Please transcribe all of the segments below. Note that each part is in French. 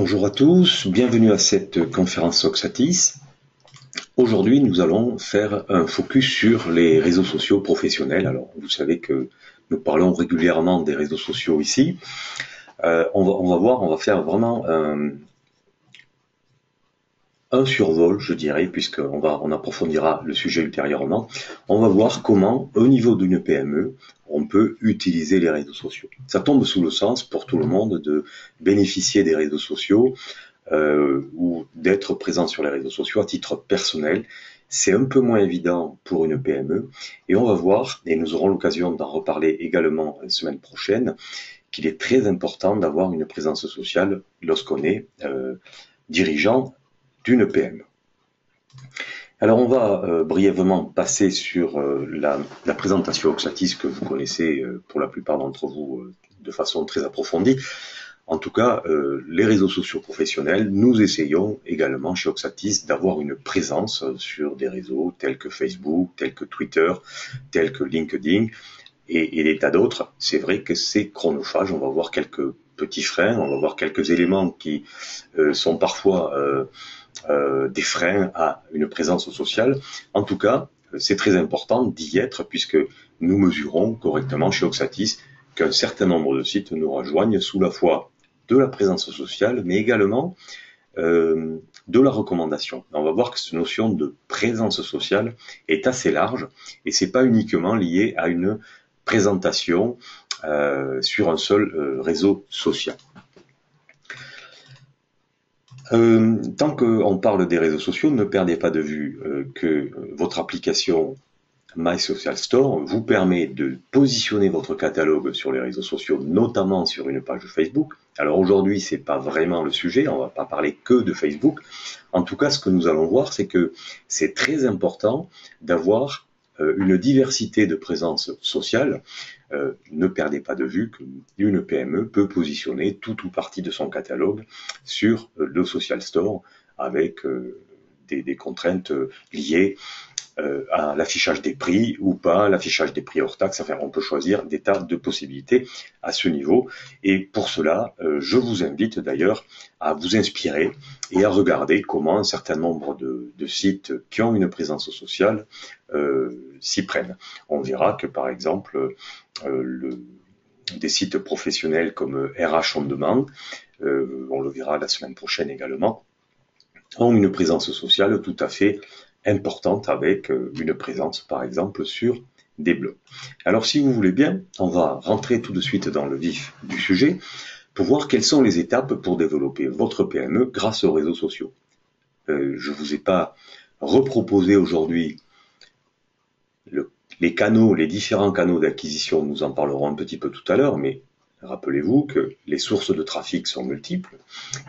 Bonjour à tous, bienvenue à cette conférence Oxatis. Aujourd'hui, nous allons faire un focus sur les réseaux sociaux professionnels. Alors, vous savez que nous parlons régulièrement des réseaux sociaux ici. On va faire vraiment un survol, je dirais, on approfondira le sujet ultérieurement. On va voir comment, au niveau d'une PME, on peut utiliser les réseaux sociaux. Ça tombe sous le sens pour tout le monde de bénéficier des réseaux sociaux ou d'être présent sur les réseaux sociaux à titre personnel. C'est un peu moins évident pour une PME et on va voir, et nous aurons l'occasion d'en reparler également la semaine prochaine, qu'il est très important d'avoir une présence sociale lorsqu'on est dirigeant d'une PME. Alors on va brièvement passer sur la présentation Oxatis que vous connaissez pour la plupart d'entre vous de façon très approfondie. En tout cas, les réseaux sociaux professionnels, nous essayons également chez Oxatis d'avoir une présence sur des réseaux tels que Facebook, tels que Twitter, tels que LinkedIn et des tas d'autres. C'est vrai que c'est chronophage, on va voir quelques petits freins, on va voir quelques éléments qui sont parfois des freins à une présence sociale. En tout cas, c'est très important d'y être puisque nous mesurons correctement chez Oxatis qu'un certain nombre de sites nous rejoignent sous la foi de la présence sociale, mais également de la recommandation. On va voir que cette notion de présence sociale est assez large et c'est pas uniquement lié à une présentation sur un seul réseau social. Tant qu'on parle des réseaux sociaux, ne perdez pas de vue que votre application My Social Store vous permet de positionner votre catalogue sur les réseaux sociaux, notamment sur une page Facebook. Alors aujourd'hui, c'est pas vraiment le sujet, on va pas parler que de Facebook. En tout cas, ce que nous allons voir, c'est que c'est très important d'avoir une diversité de présence sociale. Ne perdez pas de vue qu'une PME peut positionner tout ou partie de son catalogue sur le Social Store avec des contraintes liées à l'affichage des prix ou pas, l'affichage des prix hors taxe. Enfin, on peut choisir des tas de possibilités à ce niveau. Et pour cela, je vous invite d'ailleurs à vous inspirer et à regarder comment un certain nombre de sites qui ont une présence sociale s'y prennent. On verra que par exemple, des sites professionnels comme RH On Demand, on le verra la semaine prochaine également, ont une présence sociale tout à fait importante avec une présence par exemple sur des blogs. Alors si vous voulez bien, on va rentrer tout de suite dans le vif du sujet pour voir quelles sont les étapes pour développer votre PME grâce aux réseaux sociaux. Je ne vous ai pas reproposé aujourd'hui les canaux, les différents canaux d'acquisition, nous en parlerons un petit peu tout à l'heure, mais rappelez-vous que les sources de trafic sont multiples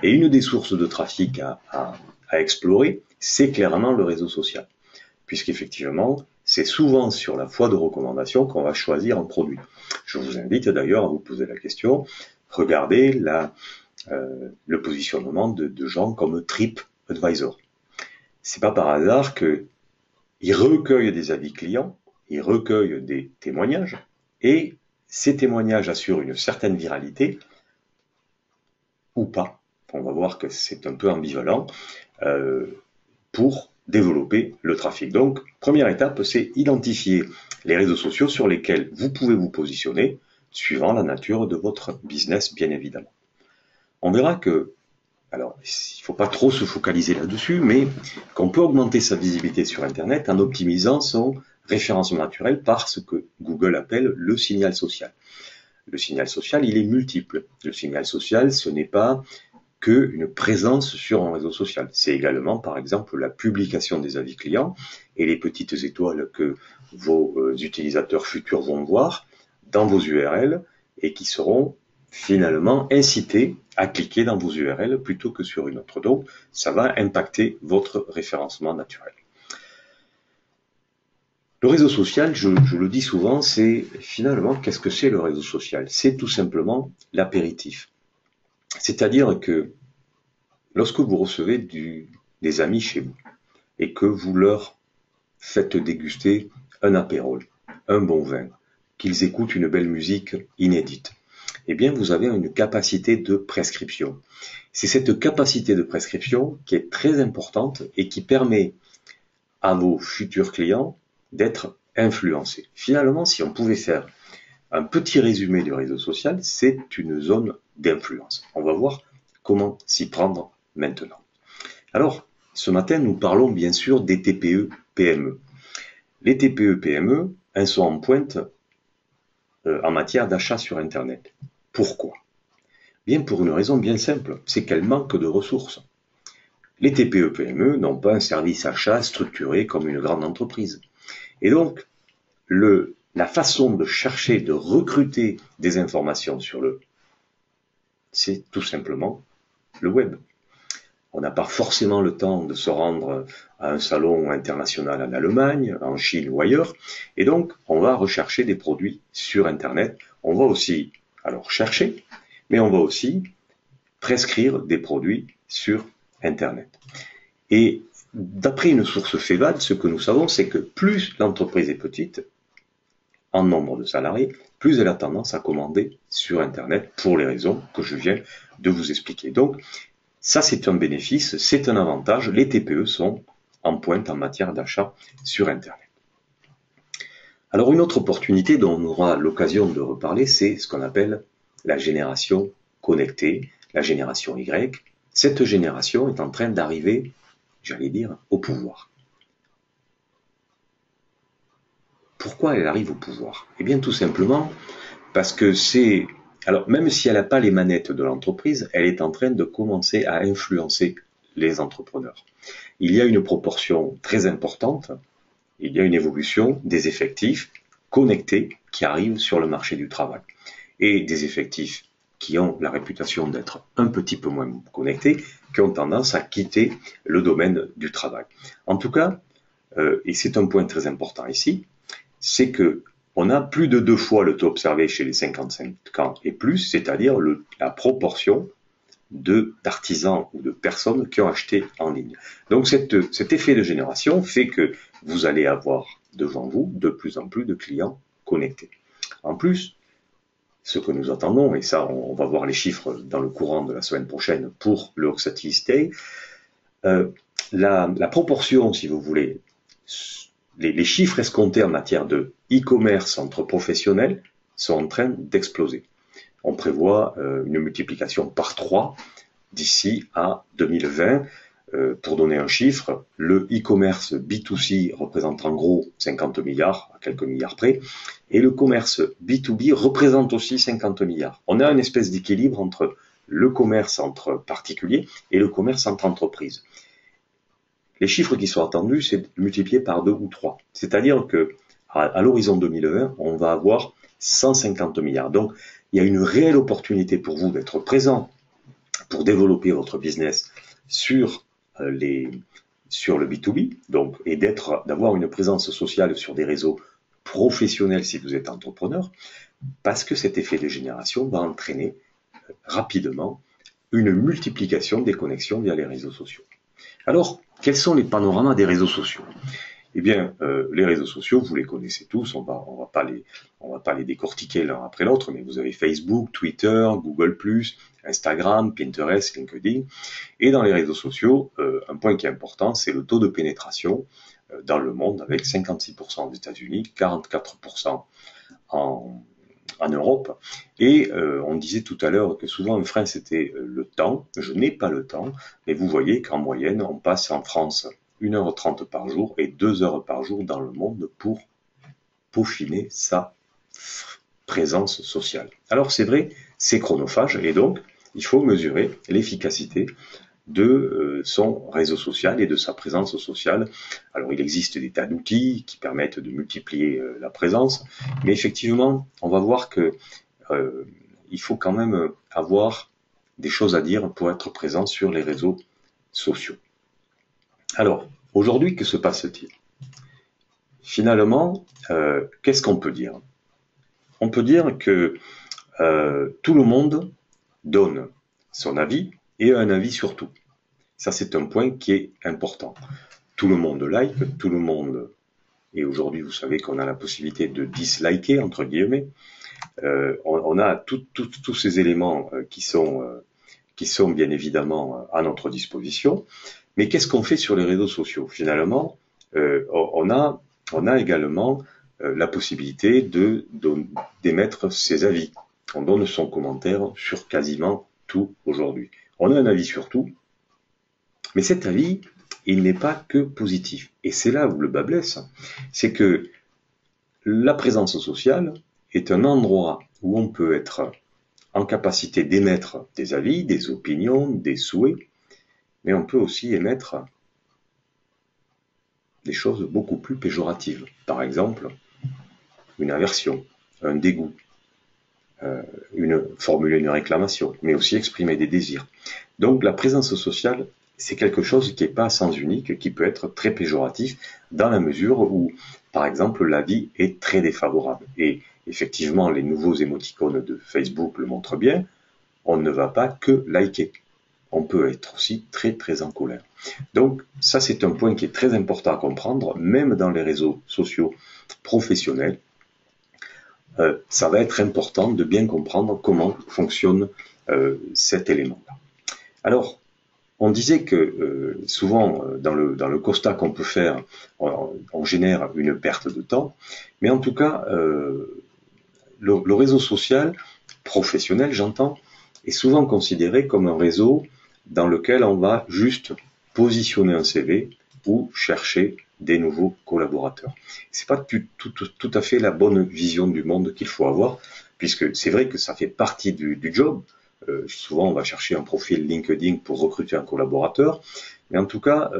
et une des sources de trafic à explorer, c'est clairement le réseau social, puisqu'effectivement, c'est souvent sur la foi de recommandation qu'on va choisir un produit. Je vous invite d'ailleurs à vous poser la question, regardez le positionnement de gens comme TripAdvisor. C'est pas par hasard qu'ils recueillent des avis clients, ils recueillent des témoignages, et ces témoignages assurent une certaine viralité, ou pas. On va voir que c'est un peu ambivalent, pour développer le trafic. Donc, première étape, c'est identifier les réseaux sociaux sur lesquels vous pouvez vous positionner, suivant la nature de votre business, bien évidemment. On verra que, alors, il ne faut pas trop se focaliser là-dessus, mais qu'on peut augmenter sa visibilité sur Internet en optimisant son référencement naturel par ce que Google appelle le signal social. Le signal social, il est multiple. Le signal social, ce n'est pas qu'une présence sur un réseau social. C'est également, par exemple, la publication des avis clients et les petites étoiles que vos utilisateurs futurs vont voir dans vos URL et qui seront finalement incités à cliquer dans vos URL plutôt que sur une autre. Donc, ça va impacter votre référencement naturel. Le réseau social, je le dis souvent, c'est finalement, qu'est-ce que c'est le réseau social? C'est tout simplement l'apéritif. C'est-à-dire que lorsque vous recevez des amis chez vous et que vous leur faites déguster un apérol, un bon vin, qu'ils écoutent une belle musique inédite, eh bien vous avez une capacité de prescription. C'est cette capacité de prescription qui est très importante et qui permet à vos futurs clients d'être influencés. Finalement, si on pouvait faire un petit résumé du réseau social, c'est une zone d'influence. On va voir comment s'y prendre maintenant. Alors, ce matin, nous parlons bien sûr des TPE-PME. Les TPE-PME, elles sont en pointe en matière d'achat sur Internet. Pourquoi? Bien pour une raison bien simple, c'est qu'elles manquent de ressources. Les TPE-PME n'ont pas un service achat structuré comme une grande entreprise. Et donc, la façon de chercher, de recruter des informations c'est tout simplement le web. On n'a pas forcément le temps de se rendre à un salon international en Allemagne, en Chine ou ailleurs. Et donc, on va rechercher des produits sur Internet. On va aussi, alors chercher, mais on va aussi prescrire des produits sur Internet. Et d'après une source FEVAD, ce que nous savons, c'est que plus l'entreprise est petite, en nombre de salariés, plus elle a tendance à commander sur Internet pour les raisons que je viens de vous expliquer. Donc, ça, c'est un bénéfice, c'est un avantage. Les TPE sont en pointe en matière d'achat sur Internet. Alors, une autre opportunité dont on aura l'occasion de reparler, c'est ce qu'on appelle la génération connectée, la génération Y. Cette génération est en train d'arriver, j'allais dire, au pouvoir. Pourquoi elle arrive au pouvoir? Eh bien, tout simplement parce que alors, même si elle n'a pas les manettes de l'entreprise, elle est en train de commencer à influencer les entrepreneurs. Il y a une proportion très importante, il y a une évolution des effectifs connectés qui arrivent sur le marché du travail. Et des effectifs qui ont la réputation d'être un petit peu moins connectés, qui ont tendance à quitter le domaine du travail. En tout cas, et c'est un point très important ici, c'est que on a plus de 2 fois le taux observé chez les 55 ans et plus, c'est-à-dire la proportion d'artisans ou de personnes qui ont acheté en ligne. Donc cet effet de génération fait que vous allez avoir devant vous de plus en plus de clients connectés. En plus, ce que nous attendons, et ça on va voir les chiffres dans le courant de la semaine prochaine pour le Oxatis Day, la proportion, si vous voulez, les chiffres escomptés en matière de e-commerce entre professionnels sont en train d'exploser. On prévoit une multiplication par 3 d'ici à 2020. Pour donner un chiffre, le e-commerce B2C représente en gros 50 milliards, à quelques milliards près, et le commerce B2B représente aussi 50 milliards. On a une espèce d'équilibre entre le commerce entre particuliers et le commerce entre entreprises. Les chiffres qui sont attendus, c'est multiplié par 2 ou 3. C'est-à-dire que à l'horizon 2020, on va avoir 150 milliards. Donc, il y a une réelle opportunité pour vous d'être présent pour développer votre business sur le B2B, donc, et d'avoir une présence sociale sur des réseaux professionnels si vous êtes entrepreneur, parce que cet effet de génération va entraîner rapidement une multiplication des connexions via les réseaux sociaux. Alors, quels sont les panoramas des réseaux sociaux? Eh bien, les réseaux sociaux, vous les connaissez tous, on va pas les décortiquer l'un après l'autre, mais vous avez Facebook, Twitter, Google+, Instagram, Pinterest, LinkedIn. Et dans les réseaux sociaux, un point qui est important, c'est le taux de pénétration dans le monde, avec 56% aux États-Unis, 44% en Europe. Et on disait tout à l'heure que souvent en France c'était le temps. Je n'ai pas le temps, mais vous voyez qu'en moyenne, on passe en France 1h30 par jour et 2 heures par jour dans le monde pour peaufiner sa présence sociale. Alors c'est vrai, c'est chronophage et donc il faut mesurer l'efficacité de son réseau social et de sa présence sociale. Alors il existe des tas d'outils qui permettent de multiplier la présence, mais effectivement, on va voir que il faut quand même avoir des choses à dire pour être présent sur les réseaux sociaux. Alors, aujourd'hui, que se passe-t-il? Finalement, qu'est-ce qu'on peut dire? On peut dire que tout le monde donne son avis et un avis sur tout. Ça, c'est un point qui est important. Tout le monde like, tout le monde et aujourd'hui vous savez qu'on a la possibilité de disliker, entre guillemets, on a tous ces éléments qui sont bien évidemment à notre disposition. Mais qu'est-ce qu'on fait sur les réseaux sociaux? Finalement, on a également la possibilité d'émettre ses avis. On donne son commentaire sur quasiment tout aujourd'hui. On a un avis sur tout, mais cet avis, il n'est pas que positif. Et c'est là où le bât blesse, c'est que la présence sociale est un endroit où on peut être en capacité d'émettre des avis, des opinions, des souhaits, mais on peut aussi émettre des choses beaucoup plus péjoratives. Par exemple, une aversion, un dégoût, formuler une réclamation, mais aussi exprimer des désirs. Donc la présence sociale, c'est quelque chose qui n'est pas à sens unique, qui peut être très péjoratif, dans la mesure où, par exemple, l'avis est très défavorable. Et effectivement, les nouveaux émoticônes de Facebook le montrent bien, on ne va pas que liker. On peut être aussi très très en colère. Donc ça, c'est un point qui est très important à comprendre, même dans les réseaux sociaux professionnels. Ça va être important de bien comprendre comment fonctionne cet élément-là. Alors, on disait que souvent, dans le constat qu'on peut faire, on génère une perte de temps, mais en tout cas, le réseau social, professionnel j'entends, est souvent considéré comme un réseau dans lequel on va juste positionner un CV ou chercher des nouveaux collaborateurs. C'est pas tout à fait la bonne vision du monde qu'il faut avoir, puisque c'est vrai que ça fait partie du job. Souvent, on va chercher un profil LinkedIn pour recruter un collaborateur, mais en tout cas,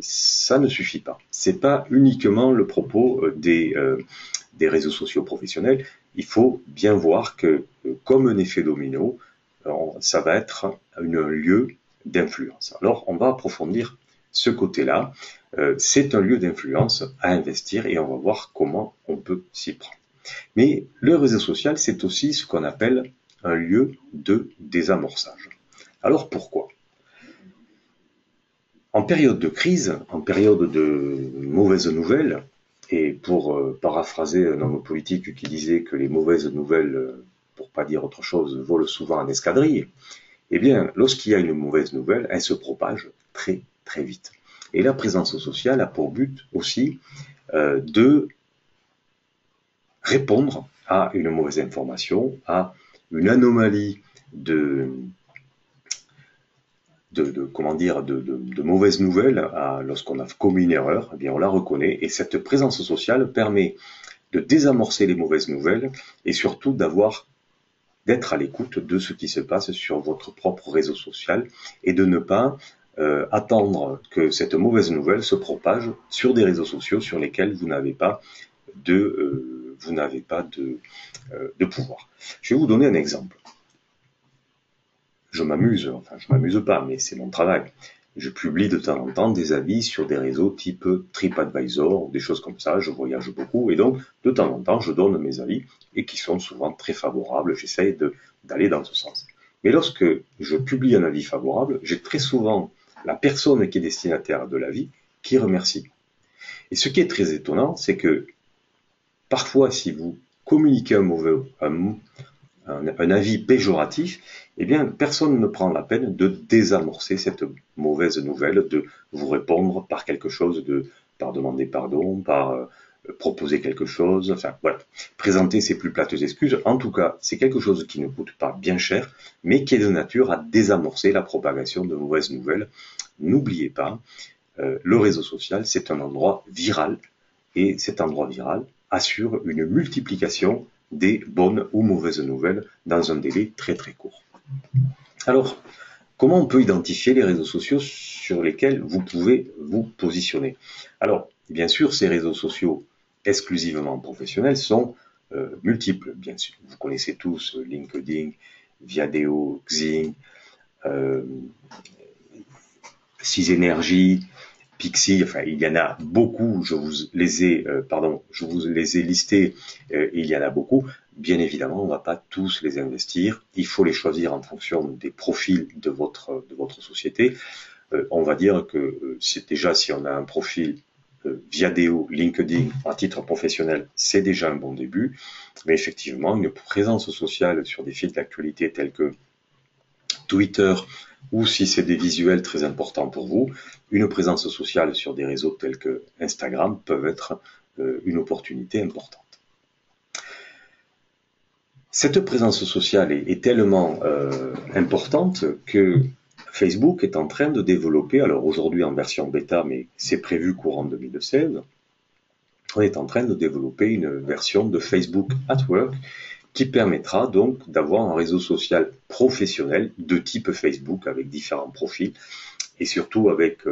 ça ne suffit pas. C'est pas uniquement le propos des réseaux sociaux professionnels. Il faut bien voir que, comme un effet domino, ça va être un lieu d'influence. Alors, on va approfondir ce côté-là. C'est un lieu d'influence à investir et on va voir comment on peut s'y prendre. Mais le réseau social, c'est aussi ce qu'on appelle un lieu de désamorçage. Alors pourquoi? En période de crise, en période de mauvaises nouvelles, et pour paraphraser un homme politique qui disait que les mauvaises nouvelles, pour pas dire autre chose, volent souvent en escadrille, eh bien, lorsqu'il y a une mauvaise nouvelle, elle se propage très très vite. Et la présence sociale a pour but aussi de répondre à une mauvaise information, à une anomalie de mauvaises nouvelles, lorsqu'on a commis une erreur, eh bien on la reconnaît, et cette présence sociale permet de désamorcer les mauvaises nouvelles et surtout d'être à l'écoute de ce qui se passe sur votre propre réseau social et de ne pas attendre que cette mauvaise nouvelle se propage sur des réseaux sociaux sur lesquels vous n'avez pas de pouvoir. Je vais vous donner un exemple. Je m'amuse pas, mais c'est mon travail. Je publie de temps en temps des avis sur des réseaux type TripAdvisor, des choses comme ça, je voyage beaucoup, et donc de temps en temps je donne mes avis, et qui sont souvent très favorables, j'essaye d'aller dans ce sens. Mais lorsque je publie un avis favorable, j'ai très souvent la personne qui est destinataire de l'avis qui remercie. Et ce qui est très étonnant, c'est que parfois si vous communiquez un avis péjoratif, eh bien, personne ne prend la peine de désamorcer cette mauvaise nouvelle, de vous répondre par quelque chose, par demander pardon, par proposer quelque chose, enfin voilà, présenter ses plus plates excuses. En tout cas, c'est quelque chose qui ne coûte pas bien cher, mais qui est de nature à désamorcer la propagation de mauvaises nouvelles. N'oubliez pas, le réseau social, c'est un endroit viral, et cet endroit viral assure une multiplication des bonnes ou mauvaises nouvelles dans un délai très très court. Alors, comment on peut identifier les réseaux sociaux sur lesquels vous pouvez vous positionner? Alors, bien sûr, ces réseaux sociaux exclusivement professionnels sont multiples, bien sûr. Vous connaissez tous LinkedIn, Viadeo, Xing, Sysenergy, Pixie, enfin il y en a beaucoup, je vous les ai listés, il y en a beaucoup. Bien évidemment, on ne va pas tous les investir, il faut les choisir en fonction des profils de votre société. On va dire que c'est déjà, si on a un profil Viadeo, LinkedIn à titre professionnel, c'est déjà un bon début, mais effectivement, une présence sociale sur des fils d'actualité tels que Twitter, ou si c'est des visuels très importants pour vous, une présence sociale sur des réseaux tels que Instagram peuvent être une opportunité importante. Cette présence sociale est tellement importante que Facebook est en train de développer, alors aujourd'hui en version bêta, mais c'est prévu courant 2016, on est en train de développer une version de Facebook at Work qui permettra donc d'avoir un réseau social professionnel de type Facebook avec différents profils et surtout avec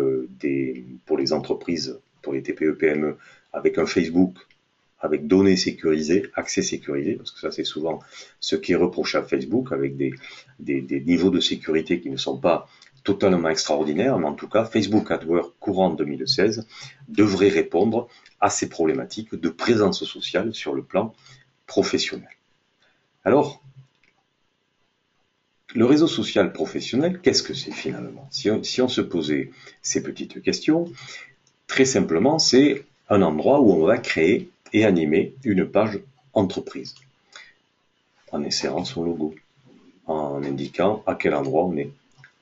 pour les entreprises, pour les TPE-PME, avec un Facebook avec données sécurisées, accès sécurisé, parce que ça c'est souvent ce qui est reproché à Facebook, avec des niveaux de sécurité qui ne sont pas totalement extraordinaires, mais en tout cas Facebook at Work courant 2016 devrait répondre à ces problématiques de présence sociale sur le plan professionnel. Alors, le réseau social professionnel, qu'est-ce que c'est finalement? Si on se posait ces petites questions, très simplement, c'est un endroit où on va créer et animer une page entreprise, en insérant son logo, en indiquant à quel endroit on est,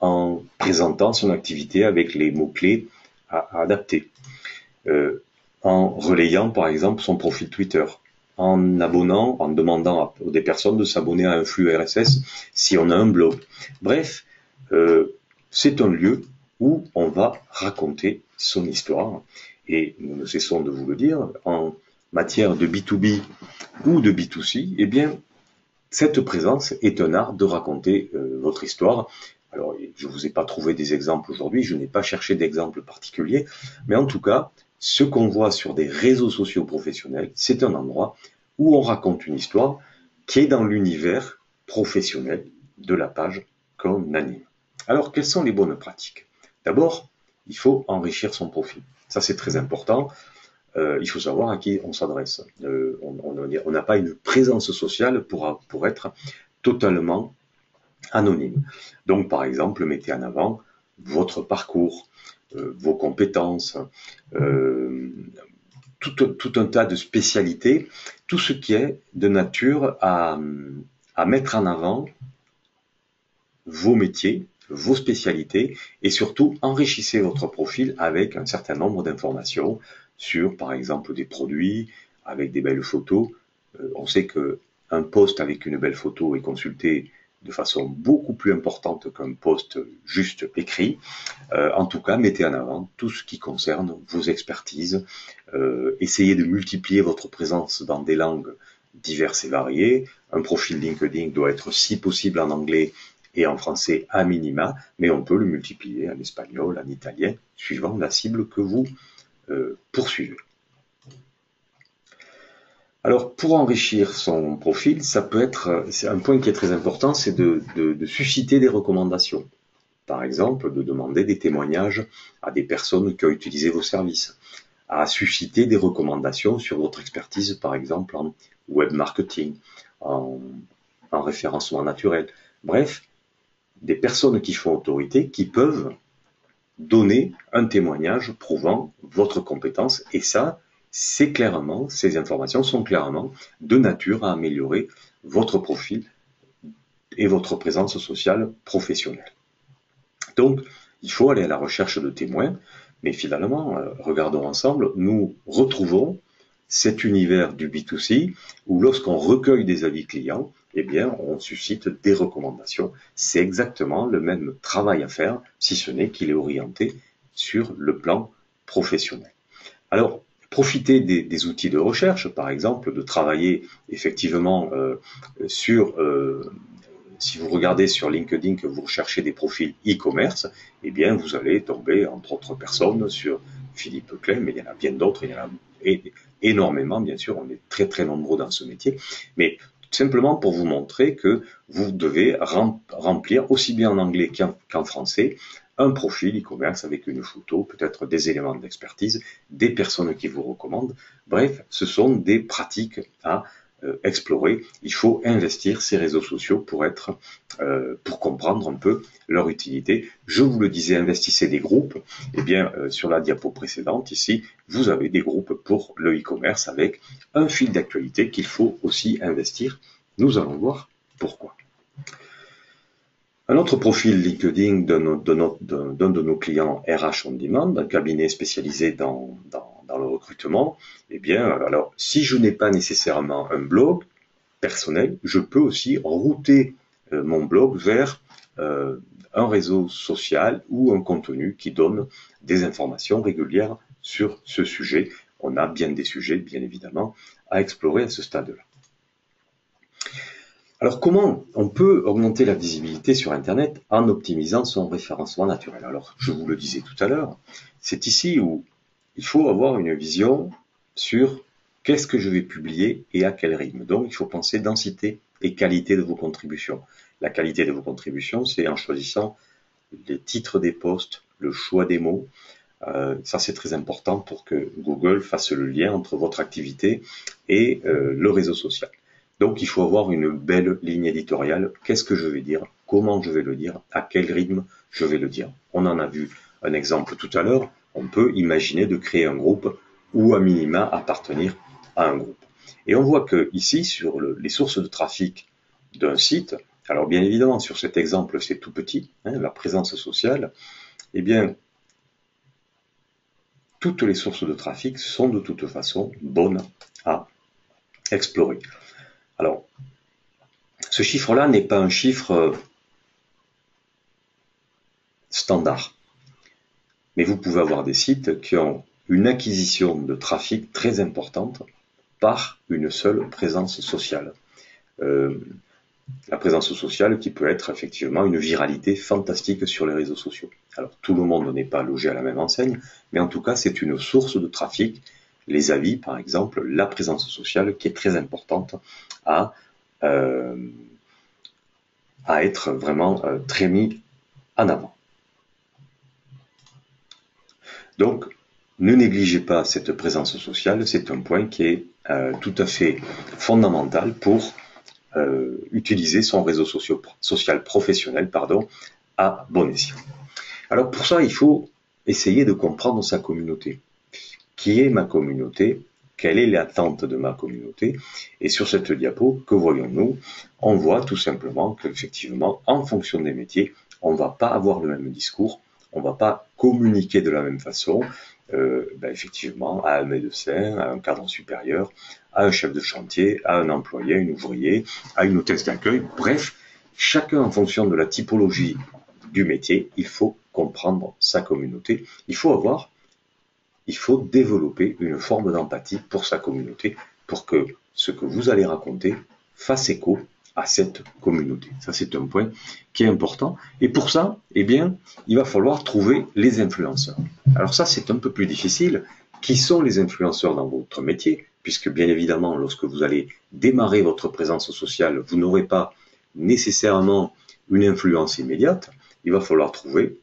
en présentant son activité avec les mots-clés à adapter, en relayant par exemple son profil Twitter, en demandant à des personnes de s'abonner à un flux RSS si on a un blog. Bref, c'est un lieu où on va raconter son histoire. Et nous ne cessons de vous le dire, en matière de B2B ou de B2C, eh bien, cette présence est un art de raconter votre histoire. Alors, je ne vous ai pas trouvé des exemples aujourd'hui, je n'ai pas cherché d'exemples particuliers, mais en tout cas, ce qu'on voit sur des réseaux sociaux professionnels, c'est un endroit où on raconte une histoire qui est dans l'univers professionnel de la page qu'on anime. Alors, quelles sont les bonnes pratiques? D'abord, il faut enrichir son profil. Ça, c'est très important. Il faut savoir à qui on s'adresse. On n'a pas une présence sociale pour être totalement anonyme. Donc, par exemple, mettez en avant votre parcours, vos compétences, tout un tas de spécialités, tout ce qui est de nature à mettre en avant vos métiers, vos spécialités, et surtout enrichissez votre profil avec un certain nombre d'informations sur, par exemple, des produits, avec des belles photos. On sait qu'un post avec une belle photo est consulté de façon beaucoup plus importante qu'un post juste écrit. En tout cas, mettez en avant tout ce qui concerne vos expertises. Essayez de multiplier votre présence dans des langues diverses et variées. Un profil LinkedIn doit être, si possible, en anglais et en français à minima, mais on peut le multiplier en espagnol, en italien, suivant la cible que vous poursuivez. Alors, pour enrichir son profil, c'est un point qui est très important, c'est de susciter des recommandations. Par exemple, de demander des témoignages à des personnes qui ont utilisé vos services, à susciter des recommandations sur votre expertise, par exemple en web marketing, en référencement naturel. Bref, des personnes qui font autorité, qui peuvent donner un témoignage prouvant votre compétence, et ça, ces informations sont clairement de nature à améliorer votre profil et votre présence sociale professionnelle. Donc, il faut aller à la recherche de témoins, mais finalement, regardons ensemble, nous retrouvons cet univers du B2C où lorsqu'on recueille des avis clients, eh bien, on suscite des recommandations. C'est exactement le même travail à faire, si ce n'est qu'il est orienté sur le plan professionnel. Alors, profitez des outils de recherche, par exemple, de travailler effectivement sur... si vous regardez sur LinkedIn que vous recherchez des profils e-commerce, eh bien, vous allez tomber, entre autres personnes, sur Philippe Klein, mais il y en a bien d'autres, il y en a énormément, bien sûr, on est très très nombreux dans ce métier, mais simplement pour vous montrer que vous devez remplir, aussi bien en anglais qu'en français, un profil e-commerce avec une photo, peut-être des éléments d'expertise, des personnes qui vous recommandent. Bref, ce sont des pratiques à explorer, il faut investir ces réseaux sociaux pour comprendre un peu leur utilité. Je vous le disais, investissez des groupes. Eh bien, sur la diapo précédente, ici, vous avez des groupes pour le e-commerce avec un fil d'actualité qu'il faut aussi investir. Nous allons voir pourquoi. Un autre profil LinkedIn d'un de nos clients RH On Demand, un cabinet spécialisé dans le recrutement, eh bien, alors, si je n'ai pas nécessairement un blog personnel, je peux aussi router mon blog vers un réseau social ou un contenu qui donne des informations régulières sur ce sujet. On a bien des sujets, bien évidemment, à explorer à ce stade-là. Alors, comment on peut augmenter la visibilité sur Internet en optimisant son référencement naturel? Alors, je vous le disais tout à l'heure, c'est ici où il faut avoir une vision sur qu'est-ce que je vais publier et à quel rythme. Donc, il faut penser densité et qualité de vos contributions. La qualité de vos contributions, c'est en choisissant les titres des posts, le choix des mots. Ça, c'est très important pour que Google fasse le lien entre votre activité et le réseau social. Donc, il faut avoir une belle ligne éditoriale. Qu'est-ce que je vais dire? Comment je vais le dire? À quel rythme je vais le dire? On en a vu un exemple tout à l'heure. On peut imaginer de créer un groupe ou à minima appartenir à un groupe. Et on voit que ici, sur les sources de trafic d'un site, alors bien évidemment, sur cet exemple, c'est tout petit, la présence sociale, eh bien, toutes les sources de trafic sont de toute façon bonnes à explorer. Alors, ce chiffre-là n'est pas un chiffre standard. Mais vous pouvez avoir des sites qui ont une acquisition de trafic très importante par une seule présence sociale. La présence sociale qui peut être effectivement une viralité fantastique sur les réseaux sociaux. Alors, tout le monde n'est pas logé à la même enseigne, mais en tout cas, c'est une source de trafic. Les avis, par exemple, la présence sociale qui est très importante à être vraiment très mis en avant. Donc, ne négligez pas cette présence sociale, c'est un point qui est tout à fait fondamental pour utiliser son réseau social professionnel à bon escient. Alors pour ça, il faut essayer de comprendre sa communauté. Qui est ma communauté? Quelle est l'attente de ma communauté? Et sur cette diapo, que voyons-nous? On voit tout simplement qu'effectivement, en fonction des métiers, on ne va pas avoir le même discours, on ne va pas communiquer de la même façon, effectivement, à un médecin, à un cadre supérieur, à un chef de chantier, à un employé, à un ouvrier, à une hôtesse d'accueil. Bref, chacun en fonction de la typologie du métier, il faut comprendre sa communauté. Il faut développer une forme d'empathie pour sa communauté, pour que ce que vous allez raconter fasse écho à cette communauté. Ça, c'est un point qui est important. Et pour ça, eh bien, il va falloir trouver les influenceurs. Alors ça, c'est un peu plus difficile. Qui sont les influenceurs dans votre métier? Puisque bien évidemment, lorsque vous allez démarrer votre présence sociale, vous n'aurez pas nécessairement une influence immédiate. Il va falloir trouver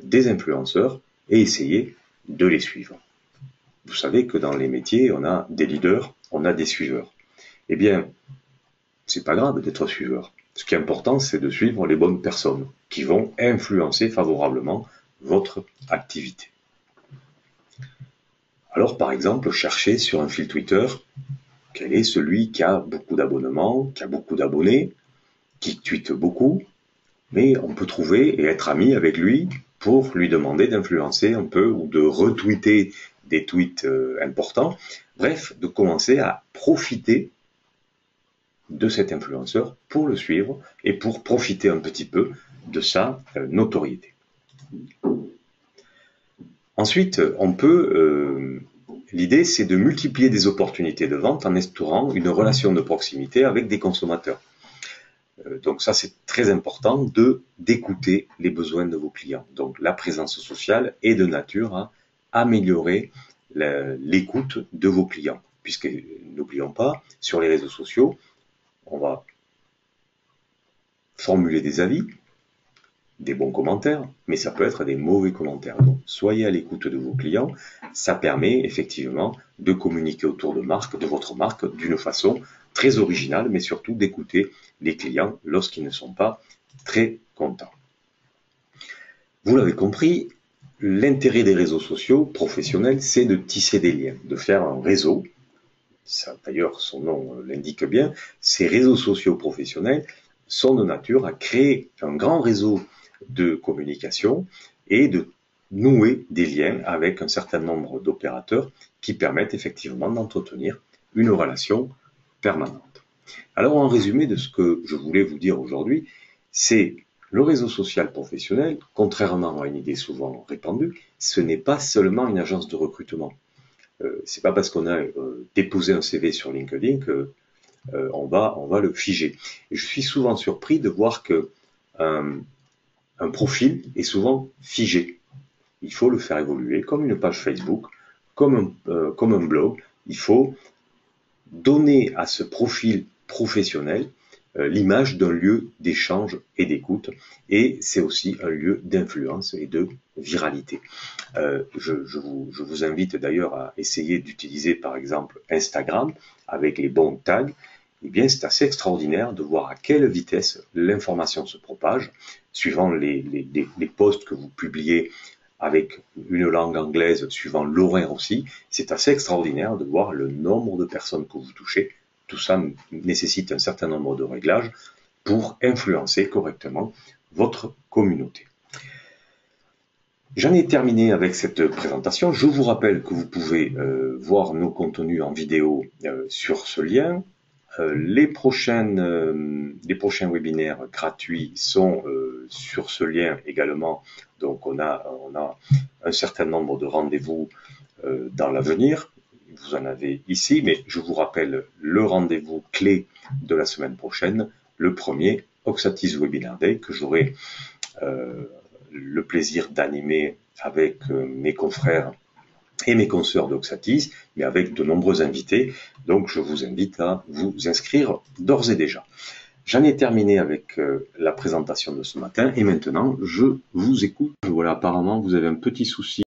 des influenceurs et essayer de les suivre. Vous savez que dans les métiers, on a des leaders, on a des suiveurs. Eh bien, c'est pas grave d'être suiveur. Ce qui est important, c'est de suivre les bonnes personnes qui vont influencer favorablement votre activité. Alors, par exemple, cherchez sur un fil Twitter quel est celui qui a beaucoup d'abonnements, qui a beaucoup d'abonnés, qui tweete beaucoup, mais on peut trouver et être ami avec lui pour lui demander d'influencer un peu ou de retweeter des tweets importants. Bref, de commencer à profiter de cet influenceur pour le suivre et pour profiter un petit peu de sa notoriété. Ensuite, l'idée c'est de multiplier des opportunités de vente en instaurant une relation de proximité avec des consommateurs. Donc ça, c'est très important d'écouter les besoins de vos clients. Donc la présence sociale est de nature à améliorer l'écoute de vos clients. Puisque, n'oublions pas, sur les réseaux sociaux, on va formuler des avis, des bons commentaires, mais ça peut être des mauvais commentaires. Donc soyez à l'écoute de vos clients. Ça permet effectivement de communiquer autour de votre marque d'une façon très original, mais surtout d'écouter les clients lorsqu'ils ne sont pas très contents. Vous l'avez compris, l'intérêt des réseaux sociaux professionnels, c'est de tisser des liens, de faire un réseau. Ça, d'ailleurs, son nom l'indique bien. Ces réseaux sociaux professionnels sont de nature à créer un grand réseau de communication et de nouer des liens avec un certain nombre d'opérateurs qui permettent effectivement d'entretenir une relation permanente. Alors, en résumé de ce que je voulais vous dire aujourd'hui, c'est le réseau social professionnel, contrairement à une idée souvent répandue, ce n'est pas seulement une agence de recrutement. C'est pas parce qu'on a déposé un CV sur LinkedIn que on va le figer. Et je suis souvent surpris de voir que un profil est souvent figé. Il faut le faire évoluer comme une page Facebook, comme un blog. Il faut donner à ce profil professionnel l'image d'un lieu d'échange et d'écoute, et c'est aussi un lieu d'influence et de viralité. Je vous invite d'ailleurs à essayer d'utiliser par exemple Instagram avec les bons tags. Eh bien, c'est assez extraordinaire de voir à quelle vitesse l'information se propage, suivant les posts que vous publiez avec une langue anglaise, suivant l'horaire aussi. C'est assez extraordinaire de voir le nombre de personnes que vous touchez. Tout ça nécessite un certain nombre de réglages pour influencer correctement votre communauté. J'en ai terminé avec cette présentation. Je vous rappelle que vous pouvez voir nos contenus en vidéo sur ce lien. Les prochains webinaires gratuits sont sur ce lien également. Donc on a un certain nombre de rendez-vous dans l'avenir. Vous en avez ici, mais je vous rappelle le rendez-vous clé de la semaine prochaine, le premier Oxatis Webinar Day, que j'aurai le plaisir d'animer avec mes confrères et mes consoeurs d'Oxatis, mais avec de nombreux invités. Donc je vous invite à vous inscrire d'ores et déjà. J'en ai terminé avec la présentation de ce matin, et maintenant je vous écoute. Voilà, apparemment vous avez un petit souci